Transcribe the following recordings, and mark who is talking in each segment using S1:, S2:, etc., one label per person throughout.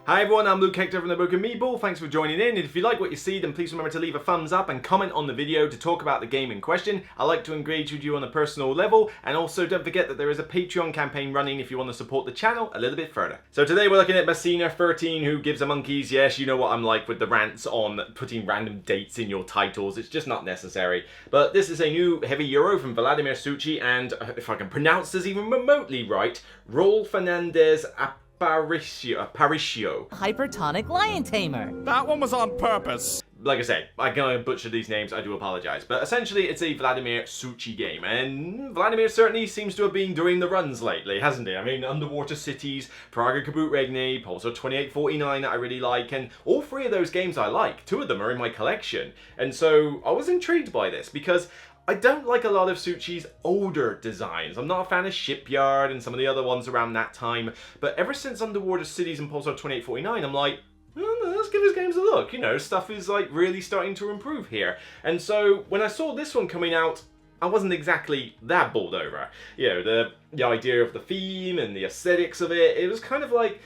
S1: Hi everyone, I'm Luke Hector from the book of Meeple. Thanks for joining in, and if you like what you see, then please remember to leave a thumbs up and comment on the video to talk about the game in question. I like to engage with you on a personal level, and also don't forget that there is a Patreon campaign running if you want to support the channel a little bit further. So today we're looking at Messina 13, who gives a monkeys. Yes, you know what I'm like with the rants on putting random dates in your titles. It's just not necessary. But this is a new heavy euro from Vladimir Succi, and if I can pronounce this even remotely right, Raul Fernandez Aparicio.
S2: Hypertonic lion tamer.
S3: That one was on purpose.
S1: Like I say, I'm gonna butcher these names, I do apologise. But essentially, it's a Vladimir Succi game, and Vladimir certainly seems to have been doing the runs lately, hasn't he? I mean, Underwater Cities, Praga Kabut Regne, also 2849 that I really like, and all three of those games I like. Two of them are in my collection. And so, I was intrigued by this, because I don't like a lot of Succi's older designs. I'm not a fan of Shipyard and some of the other ones around that time, but ever since Underwater Cities and Pulsar 2849, I'm like, let's give his games a look. You know, stuff is like really starting to improve here. And so when I saw this one coming out, I wasn't exactly that bowled over. You know, the idea of the theme and the aesthetics of it, it was kind of like,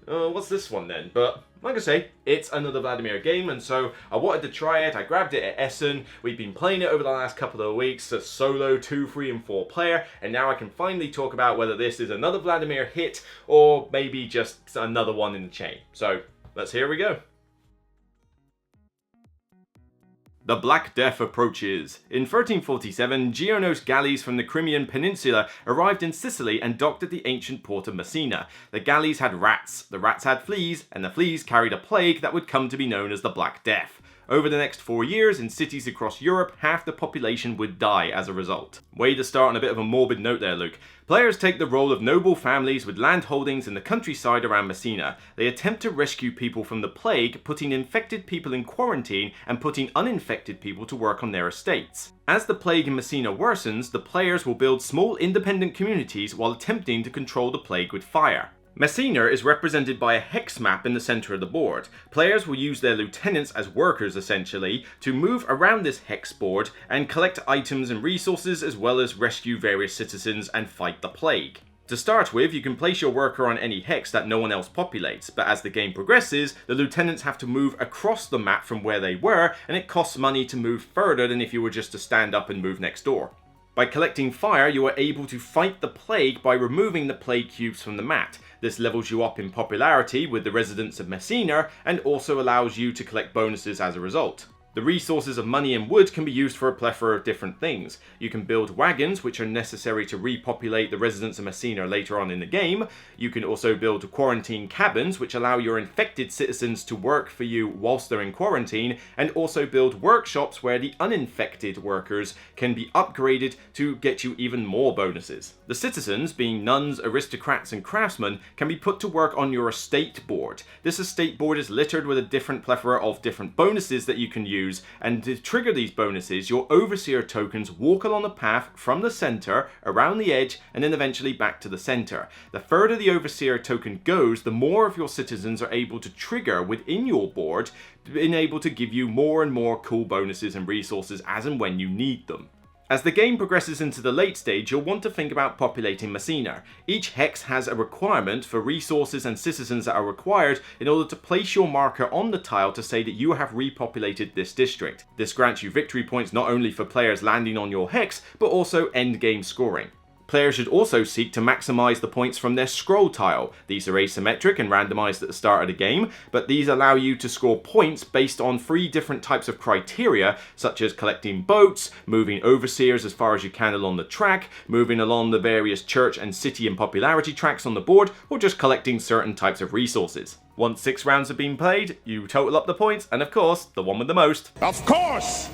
S1: what's this one then? But like I say, it's another Vladimir game, and so I wanted to try it. I grabbed it at Essen. We've been playing it over the last couple of weeks, a solo 2, 3, and 4 player, and now I can finally talk about whether this is another Vladimir hit or maybe just another one in the chain. So here we go. The Black Death approaches. In 1347, Giorno's galleys from the Crimean Peninsula arrived in Sicily and docked at the ancient port of Messina. The galleys had rats, the rats had fleas, and the fleas carried a plague that would come to be known as the Black Death. Over the next 4 years, in cities across Europe, half the population would die as a result. Way to start on a bit of a morbid note there, Luke. Players take the role of noble families with land holdings in the countryside around Messina. They attempt to rescue people from the plague, putting infected people in quarantine and putting uninfected people to work on their estates. As the plague in Messina worsens, the players will build small independent communities while attempting to control the plague with fire. Messina is represented by a hex map in the center of the board. Players will use their lieutenants as workers, essentially, to move around this hex board and collect items and resources, as well as rescue various citizens and fight the plague. To start with, you can place your worker on any hex that no one else populates, but as the game progresses, the lieutenants have to move across the map from where they were, and it costs money to move further than if you were just to stand up and move next door. By collecting fire, you are able to fight the plague by removing the plague cubes from the mat. This levels you up in popularity with the residents of Messina and also allows you to collect bonuses as a result. The resources of money and wood can be used for a plethora of different things. You can build wagons, which are necessary to repopulate the residents of Messina later on in the game. You can also build quarantine cabins, which allow your infected citizens to work for you whilst they're in quarantine, and also build workshops where the uninfected workers can be upgraded to get you even more bonuses. The citizens, being nuns, aristocrats, and craftsmen, can be put to work on your estate board. This estate board is littered with a different plethora of different bonuses that you can use. And to trigger these bonuses, your overseer tokens walk along the path from the center, around the edge, and then eventually back to the center. The further the overseer token goes, the more of your citizens are able to trigger within your board, being able to give you more and more cool bonuses and resources as and when you need them. As the game progresses into the late stage, you'll want to think about populating Messina. Each hex has a requirement for resources and citizens that are required in order to place your marker on the tile to say that you have repopulated this district. This grants you victory points not only for players landing on your hex, but also end game scoring. Players should also seek to maximize the points from their scroll tile. These are asymmetric and randomized at the start of the game, but these allow you to score points based on 3 different types of criteria, such as collecting boats, moving overseers as far as you can along the track, moving along the various church and city and popularity tracks on the board, or just collecting certain types of resources. Once 6 rounds have been played, you total up the points, and of course, the one with the most.
S3: Of course!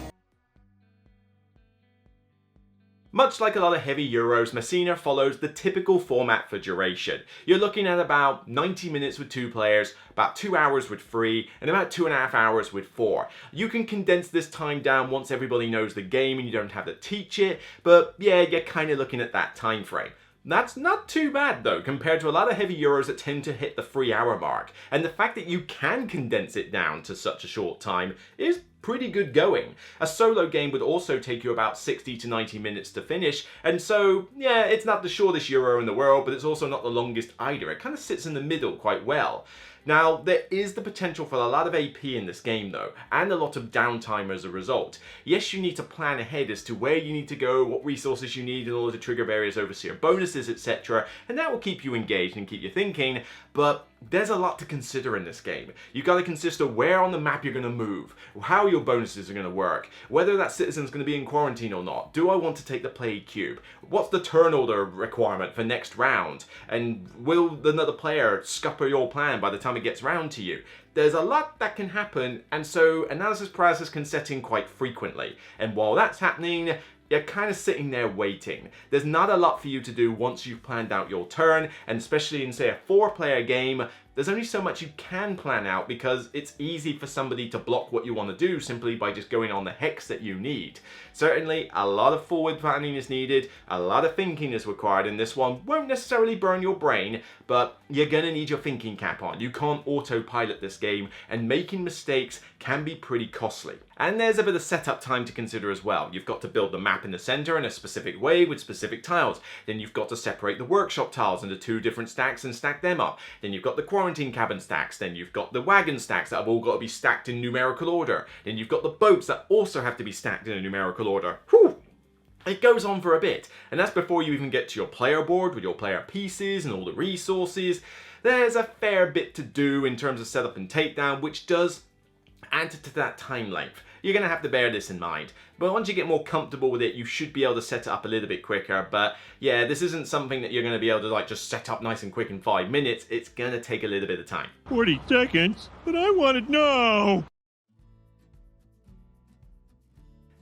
S1: Much like a lot of heavy Euros, Messina follows the typical format for duration. You're looking at about 90 minutes with 2 players, about 2 hours with 3, and about 2.5 hours with 4. You can condense this time down once everybody knows the game and you don't have to teach it, but yeah, you're kind of looking at that time frame. That's not too bad though, compared to a lot of heavy Euros that tend to hit the 3-hour mark. And the fact that you can condense it down to such a short time is pretty good going. A solo game would also take you about 60 to 90 minutes to finish, and so, yeah, it's not the shortest Euro in the world, but it's also not the longest either. It kind of sits in the middle quite well. Now, there is the potential for a lot of AP in this game though, and a lot of downtime as a result. Yes, you need to plan ahead as to where you need to go, what resources you need in order to trigger various overseer bonuses, etc., and that will keep you engaged and keep you thinking, but there's a lot to consider in this game. You've got to consider where on the map you're going to move, how your bonuses are going to work, whether that citizen's going to be in quarantine or not. Do I want to take the plague cube? What's the turn order requirement for next round? And will another player scupper your plan by the time it gets round to you? There's a lot that can happen, and so analysis paralysis can set in quite frequently. And while that's happening, you're kind of sitting there waiting. There's not a lot for you to do once you've planned out your turn, and especially in, say, a 4-player game, there's only so much you can plan out because it's easy for somebody to block what you want to do simply by just going on the hex that you need. Certainly, a lot of forward planning is needed, a lot of thinking is required in this one. Won't necessarily burn your brain, but you're gonna need your thinking cap on. You can't autopilot this game, and making mistakes can be pretty costly. And there's a bit of setup time to consider as well. You've got to build the map in the center in a specific way with specific tiles. Then you've got to separate the workshop tiles into 2 different stacks and stack them up. Then you've got the quarantine cabin stacks. Then you've got the wagon stacks that have all got to be stacked in numerical order. Then you've got the boats that also have to be stacked in a numerical order. Whew! It goes on for a bit, and that's before you even get to your player board with your player pieces and all the resources. There's a fair bit to do in terms of setup and takedown, which does add to that time length. You're going to have to bear this in mind. But once you get more comfortable with it, you should be able to set it up a little bit quicker. But yeah, this isn't something that you're going to be able to like just set up nice and quick in 5 minutes. It's going to take a little bit of time.
S3: 40 seconds? But I want to know!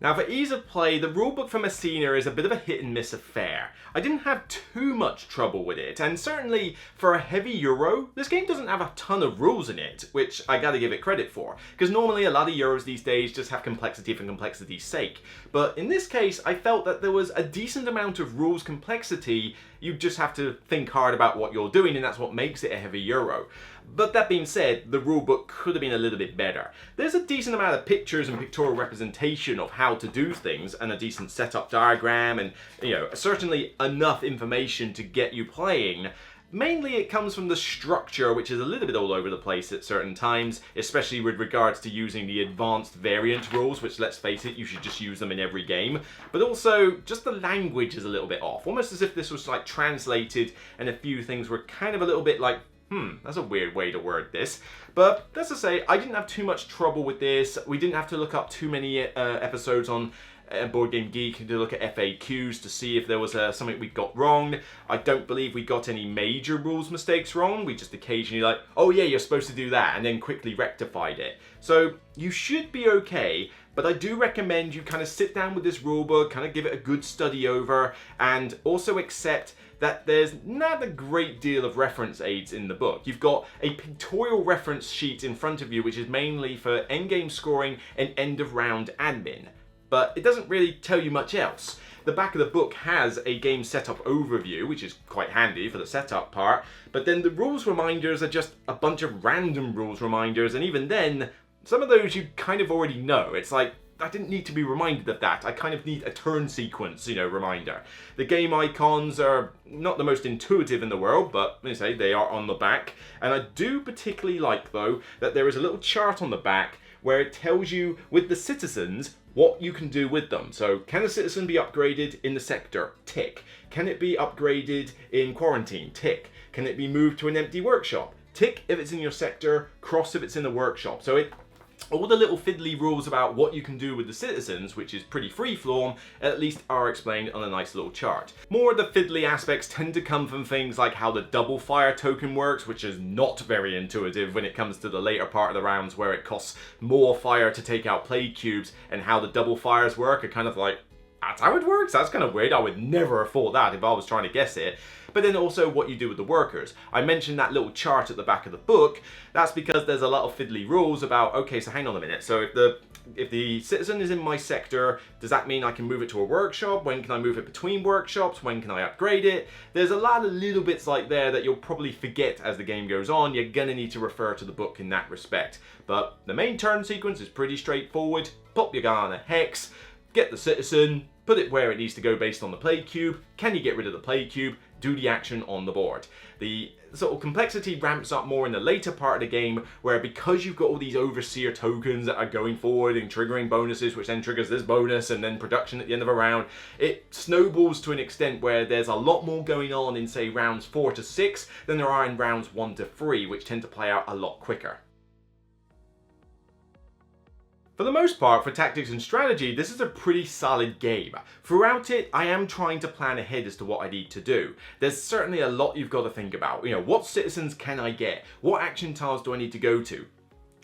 S1: Now for ease of play, the rulebook for Messina is a bit of a hit and miss affair. I didn't have too much trouble with it, and certainly for a heavy Euro, this game doesn't have a ton of rules in it, which I gotta give it credit for, because normally a lot of Euros these days just have complexity for complexity's sake. But in this case, I felt that there was a decent amount of rules complexity. You just have to think hard about what you're doing, and that's what makes it a heavy Euro. But that being said, the rulebook could have been a little bit better. There's a decent amount of pictures and pictorial representation of how to do things, and a decent setup diagram, and certainly enough information to get you playing. Mainly it comes from the structure, which is a little bit all over the place at certain times, especially with regards to using the advanced variant rules, which, let's face it, you should just use them in every game. But also, just the language is a little bit off, almost as if this was like translated and a few things were kind of a little bit like, that's a weird way to word this. But that's to say, I didn't have too much trouble with this. We didn't have to look up too many episodes on boardgamegeek to look at FAQs to see if there was something we got wrong. I don't believe we got any major rules mistakes wrong. We just occasionally like, oh yeah, you're supposed to do that, and then quickly rectified it. So you should be okay, but I do recommend you kind of sit down with this rulebook, kind of give it a good study over, and also accept that there's not a great deal of reference aids in the book. You've got a pictorial reference sheet in front of you, which is mainly for endgame scoring and end of round admin. But it doesn't really tell you much else. The back of the book has a game setup overview, which is quite handy for the setup part, but then the rules reminders are just a bunch of random rules reminders, and even then, some of those you kind of already know. It's like, I didn't need to be reminded of that. I kind of need a turn sequence, reminder. The game icons are not the most intuitive in the world, but let me say, they are on the back. And I do particularly like, though, that there is a little chart on the back where it tells you, with the citizens, what you can do with them. So, can a citizen be upgraded in the sector? Tick. Can it be upgraded in quarantine? Tick. Can it be moved to an empty workshop? Tick if it's in your sector, cross if it's in the workshop. So all the little fiddly rules about what you can do with the citizens, which is pretty freeform, at least are explained on a nice little chart. More of the fiddly aspects tend to come from things like how the double fire token works, which is not very intuitive when it comes to the later part of the rounds where it costs more fire to take out plague cubes, and how the double fires work are kind of like, that's how it works? That's kind of weird. I would never have thought that if I was trying to guess it. But then also what you do with the workers. I mentioned that little chart at the back of the book. That's because there's a lot of fiddly rules about, okay, so hang on a minute. So if the citizen is in my sector, does that mean I can move it to a workshop? When can I move it between workshops? When can I upgrade it? There's a lot of little bits like there that you'll probably forget as the game goes on. You're gonna need to refer to the book in that respect. But the main turn sequence is pretty straightforward. Pop your guy on a hex, get the citizen, put it where it needs to go based on the play cube. Can you get rid of the play cube? Do the action on the board. The sort of complexity ramps up more in the later part of the game, where because you've got all these overseer tokens that are going forward and triggering bonuses, which then triggers this bonus and then production at the end of a round, it snowballs to an extent where there's a lot more going on in, say, rounds 4 to 6 than there are in rounds 1 to 3, which tend to play out a lot quicker. For the most part, for tactics and strategy, this is a pretty solid game. Throughout it, I am trying to plan ahead as to what I need to do. There's certainly a lot you've got to think about. You know, what citizens can I get? What action tiles do I need to go to?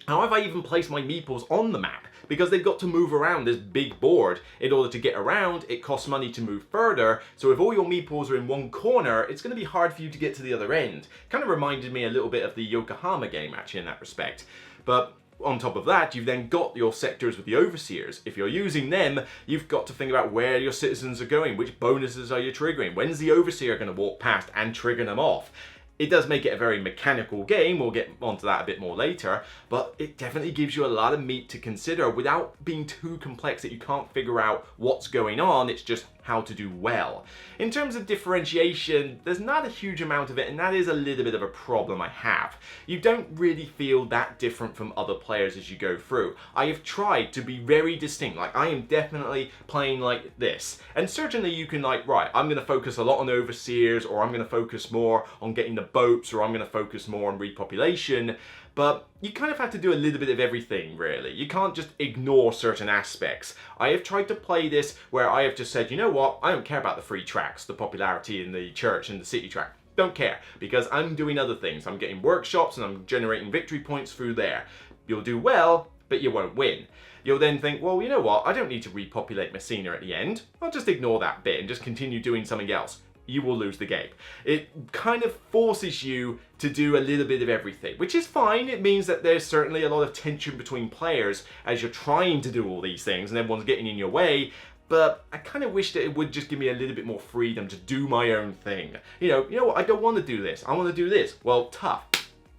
S1: How have I even placed my meeples on the map? Because they've got to move around this big board. In order to get around, it costs money to move further, so if all your meeples are in one corner, it's going to be hard for you to get to the other end. Kind of reminded me a little bit of the Yokohama game, actually, in that respect. But on top of that, you've then got your sectors with the overseers. If you're using them, you've got to think about where your citizens are going, which bonuses are you triggering, when's the overseer going to walk past and trigger them off. It does make it a very mechanical game, we'll get onto that a bit more later, but it definitely gives you a lot of meat to consider without being too complex that you can't figure out what's going on, it's just how to do well. In terms of differentiation, there's not a huge amount of it, and that is a little bit of a problem I have. You don't really feel that different from other players as you go through. I have tried to be very distinct, like I am definitely playing like this. And certainly you can like, right, I'm going to focus a lot on overseers, or I'm going to focus more on getting the boats, or I'm going to focus more on repopulation. But you kind of have to do a little bit of everything, really. You can't just ignore certain aspects. I have tried to play this where I have just said, you know what, I don't care about the free tracks, the popularity in the church and the city track. Don't care, because I'm doing other things. I'm getting workshops and I'm generating victory points through there. You'll do well, but you won't win. You'll then think, well, you know what, I don't need to repopulate Messina at the end. I'll just ignore that bit and just continue doing something else. You will lose the game. It kind of forces you to do a little bit of everything, which is fine. It means that there's certainly a lot of tension between players as you're trying to do all these things and everyone's getting in your way, but I kind of wish that it would just give me a little bit more freedom to do my own thing. You know what, I don't want to do this, I want to do this. Well, tough.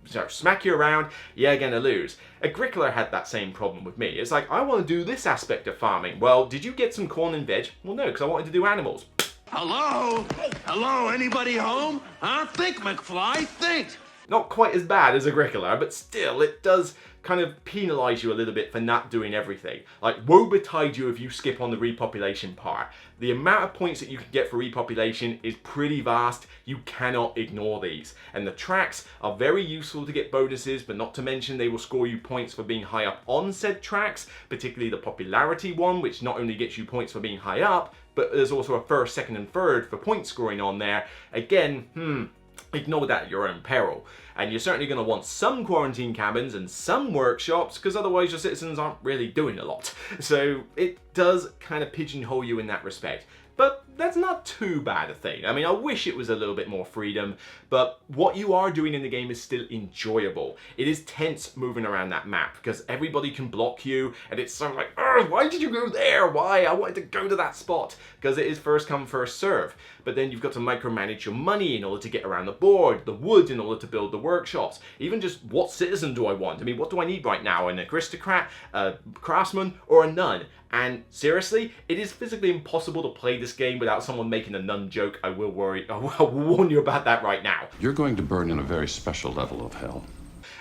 S1: So smack you around, you're gonna lose. Agricola had that same problem with me. It's like, I want to do this aspect of farming. Well, did you get some corn and veg? Well, no, because I wanted to do animals.
S4: Hello? Hello, anybody home? Huh? Think, McFly, think!
S1: Not quite as bad as Agricola, but still, it does kind of penalise you a little bit for not doing everything. Like, woe betide you if you skip on the repopulation part. The amount of points that you can get for repopulation is pretty vast. You cannot ignore these. And the tracks are very useful to get bonuses, but not to mention they will score you points for being high up on said tracks, particularly the popularity one, which not only gets you points for being high up, but there's also a first, second, and third for point scoring on there. Again, ignore that at your own peril. And you're certainly going to want some quarantine cabins and some workshops, because otherwise your citizens aren't really doing a lot. So it does kind of pigeonhole you in that respect. But that's not too bad a thing. I mean, I wish it was a little bit more freedom, but what you are doing in the game is still enjoyable. It is tense moving around that map because everybody can block you, and it's sort of like, why did you go there? Why? I wanted to go to that spot, because it is first come, first serve. But then you've got to micromanage your money in order to get around the board, the wood in order to build the workshops, even just what citizen do I want? I mean, what do I need right now? An aristocrat, a craftsman, or a nun? And seriously, it is physically impossible to play this game without someone making a nun joke. I will warn you about that right now.
S5: You're going to burn in a very special level of hell.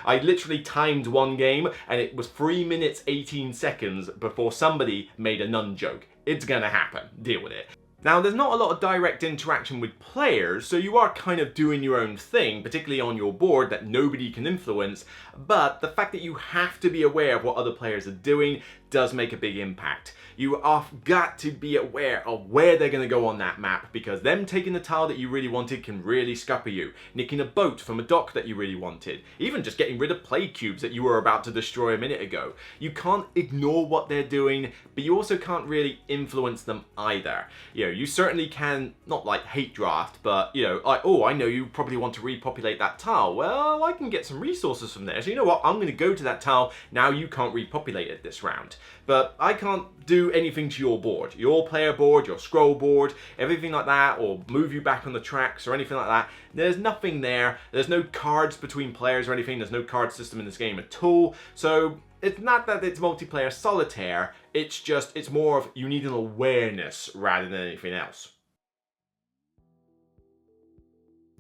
S1: I literally timed one game and it was 3 minutes 18 seconds before somebody made a nun joke. It's gonna happen. Deal with it. Now, there's not a lot of direct interaction with players, so you are kind of doing your own thing, particularly on your board that nobody can influence, but the fact that you have to be aware of what other players are doing does make a big impact. You have got to be aware of where they're going to go on that map, because them taking the tile that you really wanted can really scupper you. Nicking a boat from a dock that you really wanted. Even just getting rid of play cubes that you were about to destroy a minute ago. You can't ignore what they're doing, but you also can't really influence them either. You know, you certainly can, not like hate draft, but, you know, like, oh, I know you probably want to repopulate that tile. Well, I can get some resources from there. So you know what, I'm going to go to that tile. Now you can't repopulate it this round. But I can't do anything to your board. Your player board, your scroll board, everything like that, or move you back on the tracks or anything like that. There's nothing there. There's no cards between players or anything. There's no card system in this game at all. So it's not that it's multiplayer solitaire. It's just, it's more of you need an awareness rather than anything else.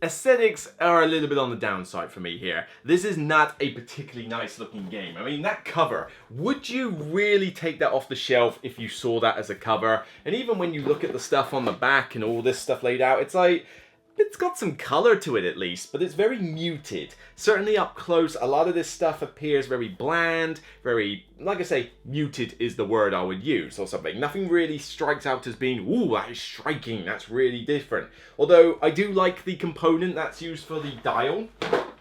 S1: Aesthetics are a little bit on the downside for me here. This is not a particularly nice looking game. I mean, that cover, would you really take that off the shelf if you saw that as a cover? And even when you look at the stuff on the back and all this stuff laid out, it's like, it's got some colour to it at least, but it's very muted. Certainly up close, a lot of this stuff appears very bland, very, like I say, muted is the word I would use or something. Nothing really strikes out as being, ooh, that is striking, that's really different. Although I do like the component that's used for the dial,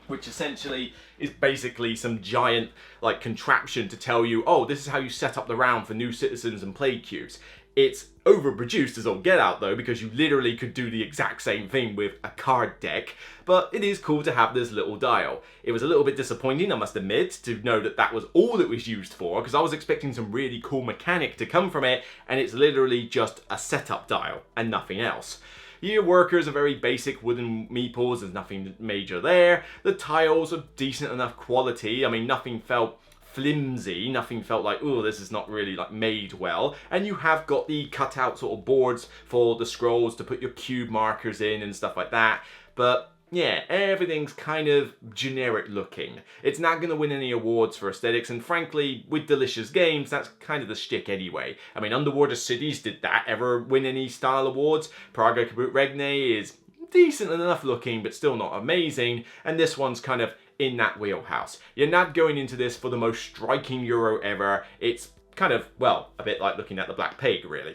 S1: which essentially is basically some giant like contraption to tell you, oh, this is how you set up the round for new citizens and play cubes. It's overproduced as all get out though, because you literally could do the exact same thing with a card deck, but it is cool to have this little dial. It was a little bit disappointing, I must admit, to know that that was all it was used for, because I was expecting some really cool mechanic to come from it, and it's literally just a setup dial and nothing else. Your workers are very basic wooden meeples, there's nothing major there. The tiles are decent enough quality, I mean nothing felt flimsy, nothing felt like, oh, this is not really like made well. And you have got the cutout sort of boards for the scrolls to put your cube markers in and stuff like that. But yeah, everything's kind of generic looking. It's not going to win any awards for aesthetics, and frankly, with Delicious Games, that's kind of the shtick anyway. I mean, Underwater Cities, did that ever win any style awards? Praga Kabut Regne is decent enough looking, but still not amazing, and this one's kind of in that wheelhouse. You're not going into this for the most striking Euro ever. It's kind of, well, a bit like looking at the Black Plague, really.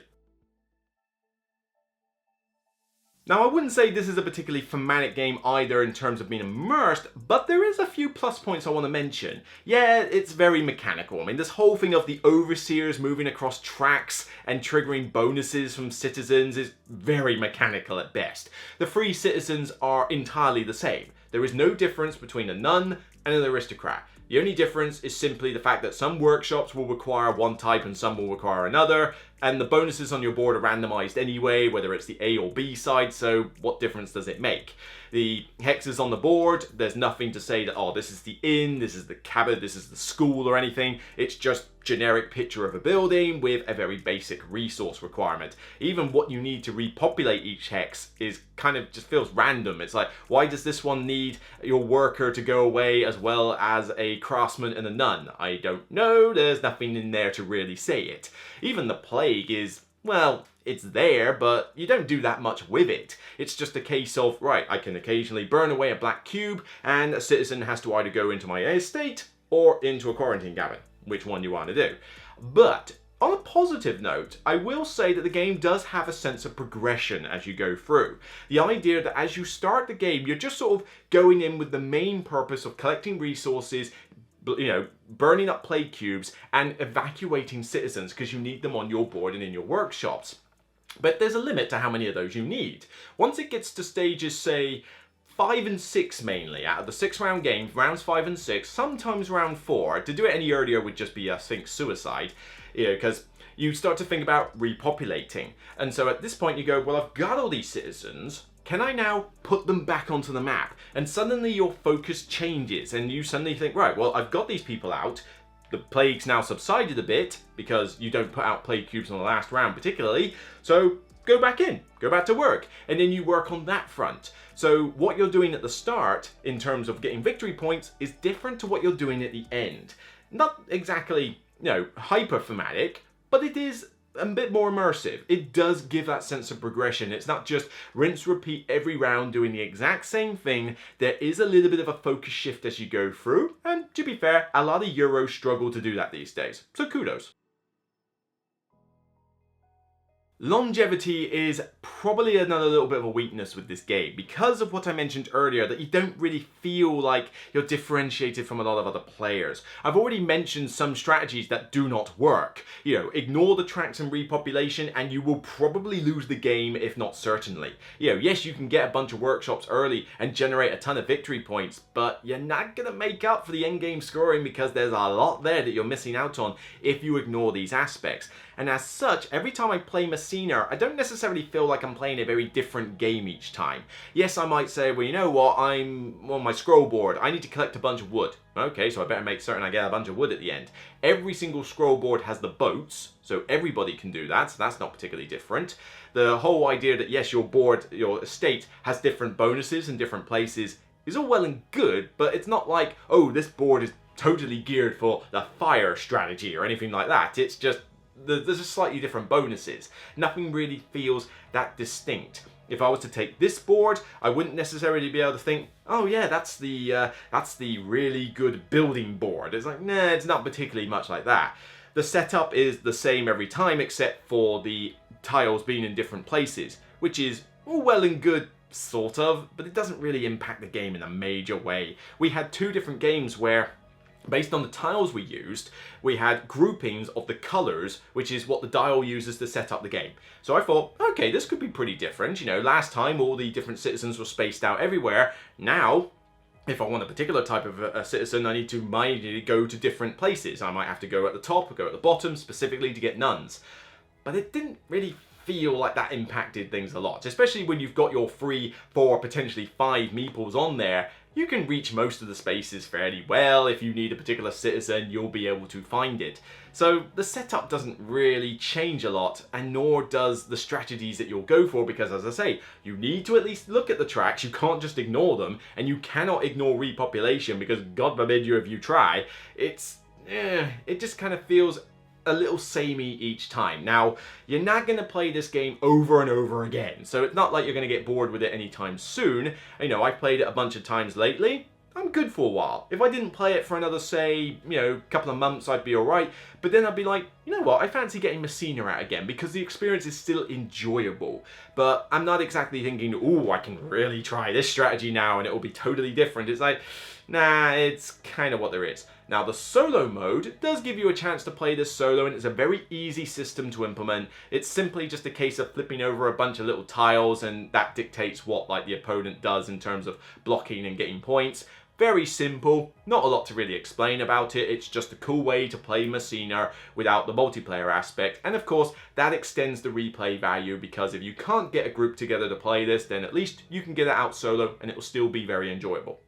S1: Now, I wouldn't say this is a particularly thematic game either in terms of being immersed, but there is a few plus points I want to mention. Yeah, it's very mechanical. I mean, this whole thing of the overseers moving across tracks and triggering bonuses from citizens is very mechanical at best. The free citizens are entirely the same. There is no difference between a nun and an aristocrat. The only difference is simply the fact that some workshops will require one type and some will require another, and the bonuses on your board are randomized anyway, whether it's the A or B side, so what difference does it make? The hexes on the board, there's nothing to say that, oh, this is the inn, this is the cabin, this is the school or anything. It's just generic picture of a building with a very basic resource requirement. Even what you need to repopulate each hex is kind of just feels random. It's like, why does this one need your worker to go away as well as a craftsman and a nun? I don't know, there's nothing in there to really say it. Even the plague is, well, it's there, but you don't do that much with it. It's just a case of, right, I can occasionally burn away a black cube, and a citizen has to either go into my estate or into a quarantine cabin, which one you want to do. But on a positive note, I will say that the game does have a sense of progression as you go through. The idea that as you start the game, you're just sort of going in with the main purpose of collecting resources, you know, burning up plague cubes and evacuating citizens because you need them on your board and in your workshops. But there's a limit to how many of those you need. Once it gets to stages, say, 5 and 6 mainly, out of the 6-round game, rounds 5 and 6, sometimes round 4, to do it any earlier would just be, I think, suicide, you know, because you start to think about repopulating. And so at this point you go, well, I've got all these citizens, can I now put them back onto the map? And suddenly your focus changes and you suddenly think, right, well, I've got these people out, the plague's now subsided a bit because you don't put out plague cubes on the last round particularly, so go back in, go back to work, and then you work on that front. So what you're doing at the start in terms of getting victory points is different to what you're doing at the end. Not exactly, you know, hyper thematic, but it is a bit more immersive. It does give that sense of progression. It's not just rinse, repeat every round doing the exact same thing. There is a little bit of a focus shift as you go through, and to be fair, a lot of Euros struggle to do that these days, so kudos. Longevity is probably another little bit of a weakness with this game because of what I mentioned earlier, that you don't really feel like you're differentiated from a lot of other players. I've already mentioned some strategies that do not work. You know, ignore the tracks and repopulation and you will probably lose the game, if not certainly. You know, yes, you can get a bunch of workshops early and generate a ton of victory points, but you're not going to make up for the endgame scoring because there's a lot there that you're missing out on if you ignore these aspects. And as such, every time I play Messina, I don't necessarily feel like I'm playing a very different game each time. Yes, I might say, well, you know what, I'm on my scroll board, I need to collect a bunch of wood. Okay, so I better make certain I get a bunch of wood at the end. Every single scroll board has the boats, so everybody can do that, so that's not particularly different. The whole idea that, yes, your board, your estate, has different bonuses in different places is all well and good, but it's not like, oh, this board is totally geared for the fire strategy or anything like that. It's just, there's just slightly different bonuses. Nothing really feels that distinct. If I was to take this board, I wouldn't necessarily be able to think, oh yeah, that's the really good building board. It's like, nah, it's not particularly much like that. The setup is the same every time except for the tiles being in different places, which is all well and good, sort of, but it doesn't really impact the game in a major way. We had two different games where, based on the tiles we used, we had groupings of the colours, which is what the dial uses to set up the game. So I thought, okay, this could be pretty different. You know, last time all the different citizens were spaced out everywhere. Now, if I want a particular type of a citizen, I need to go to different places. I might have to go at the top or go at the bottom specifically to get nuns. But it didn't really feel like that impacted things a lot, especially when you've got your 3, 4, potentially 5 meeples on there. You can reach most of the spaces fairly well. If you need a particular citizen, you'll be able to find it. So the setup doesn't really change a lot, and nor does the strategies that you'll go for, because as I say, you need to at least look at the tracks. You can't just ignore them, and you cannot ignore repopulation because God forbid you if you try. It just kind of feels a little samey each time. Now, you're not going to play this game over and over again, so it's not like you're going to get bored with it anytime soon. You know, I've played it a bunch of times lately. I'm good for a while. If I didn't play it for another, say, you know, couple of months, I'd be alright, but then I'd be like, you know what, I fancy getting Messina out again because the experience is still enjoyable. But I'm not exactly thinking, ooh, I can really try this strategy now and it will be totally different. It's like, nah, it's kind of what there is. Now, the solo mode does give you a chance to play this solo, and it's a very easy system to implement. It's simply just a case of flipping over a bunch of little tiles, and that dictates what the opponent does in terms of blocking and getting points. Very simple, not a lot to really explain about it. It's just a cool way to play Messina without the multiplayer aspect. And of course, that extends the replay value, because if you can't get a group together to play this, then at least you can get it out solo and it will still be very enjoyable.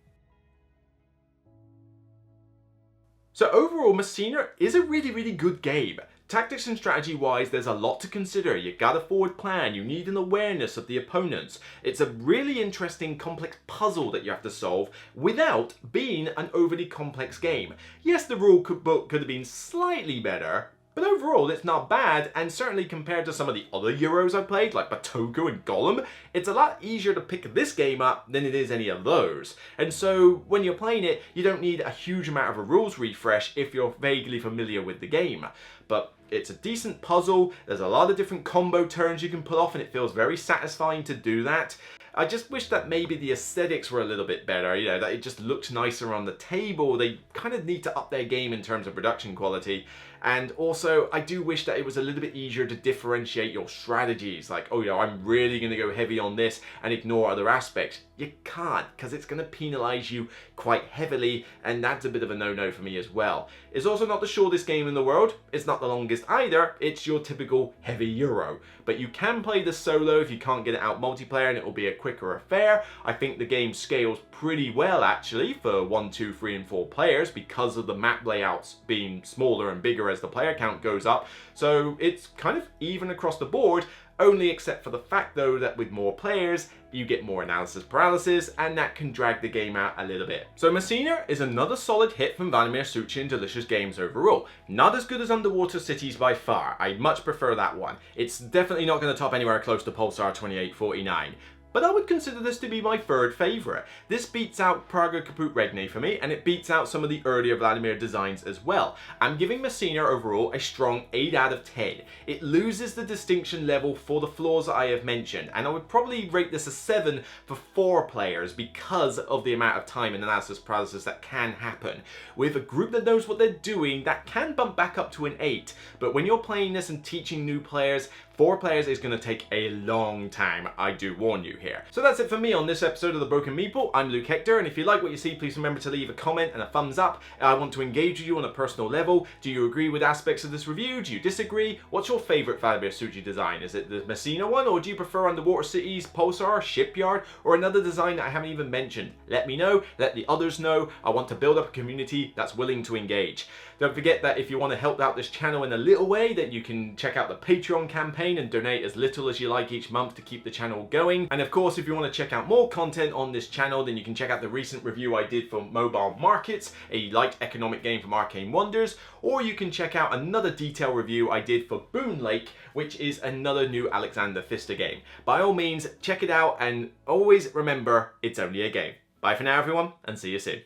S1: So overall, Messina is a really, really good game. Tactics and strategy wise, there's a lot to consider. You got a forward plan, you need an awareness of the opponents. It's a really interesting, complex puzzle that you have to solve without being an overly complex game. Yes, the rule book could have been slightly better, but overall it's not bad, and certainly compared to some of the other Euros I've played, like Batoko and Gollum, it's a lot easier to pick this game up than it is any of those. And so when you're playing it, you don't need a huge amount of a rules refresh if you're vaguely familiar with the game. But it's a decent puzzle, there's a lot of different combo turns you can pull off, and it feels very satisfying to do that. I just wish that maybe the aesthetics were a little bit better, you know, that it just looked nicer on the table. They kind of need to up their game in terms of production quality. And also, I do wish that it was a little bit easier to differentiate your strategies. Like, oh, you know, I'm really going to go heavy on this and ignore other aspects. You can't, because it's going to penalize you quite heavily, and that's a bit of a no-no for me as well. It's also not the shortest game in the world. It's not the longest either. It's your typical heavy Euro. But you can play this solo if you can't get it out multiplayer, and it will be a quicker affair. I think the game scales pretty well, actually, for 1, 2, 3, and 4 players because of the map layouts being smaller and bigger as the player count goes up. So it's kind of even across the board. only except for the fact though that with more players, you get more analysis paralysis, and that can drag the game out a little bit. So Messina is another solid hit from Vladimir Suchy and Delicious Games overall. Not as good as Underwater Cities by far, I much prefer that one. It's definitely not going to top anywhere close to Pulsar 2849. But I would consider this to be my third favourite. This beats out Praga Kaput Regne for me, and it beats out some of the earlier Vladimir designs as well. I'm giving Messina overall a strong 8 out of 10. It loses the distinction level for the flaws that I have mentioned, and I would probably rate this a 7 for 4 players because of the amount of time and analysis paralysis that can happen. With a group that knows what they're doing, that can bump back up to an 8, but when you're playing this and teaching new players, 4 players is going to take a long time, I do warn you here. So that's it for me on this episode of The Broken Meeple. I'm Luke Hector, and if you like what you see, please remember to leave a comment and a thumbs up. I want to engage with you on a personal level. Do you agree with aspects of this review? Do you disagree? What's your favourite Vladimir Suchy design? Is it the Messina one, or do you prefer Underwater Cities, Pulsar, Shipyard, or another design that I haven't even mentioned? Let me know, let the others know. I want to build up a community that's willing to engage. Don't forget that if you want to help out this channel in a little way, that you can check out the Patreon campaign and donate as little as you like each month to keep the channel going. And of course, if you want to check out more content on this channel, then you can check out the recent review I did for Mobile Markets, a light economic game from Arcane Wonders, or you can check out another detailed review I did for Boon Lake, which is another new Alexander Pfister game. By all means, check it out, and always remember, it's only a game. Bye for now, everyone, and see you soon.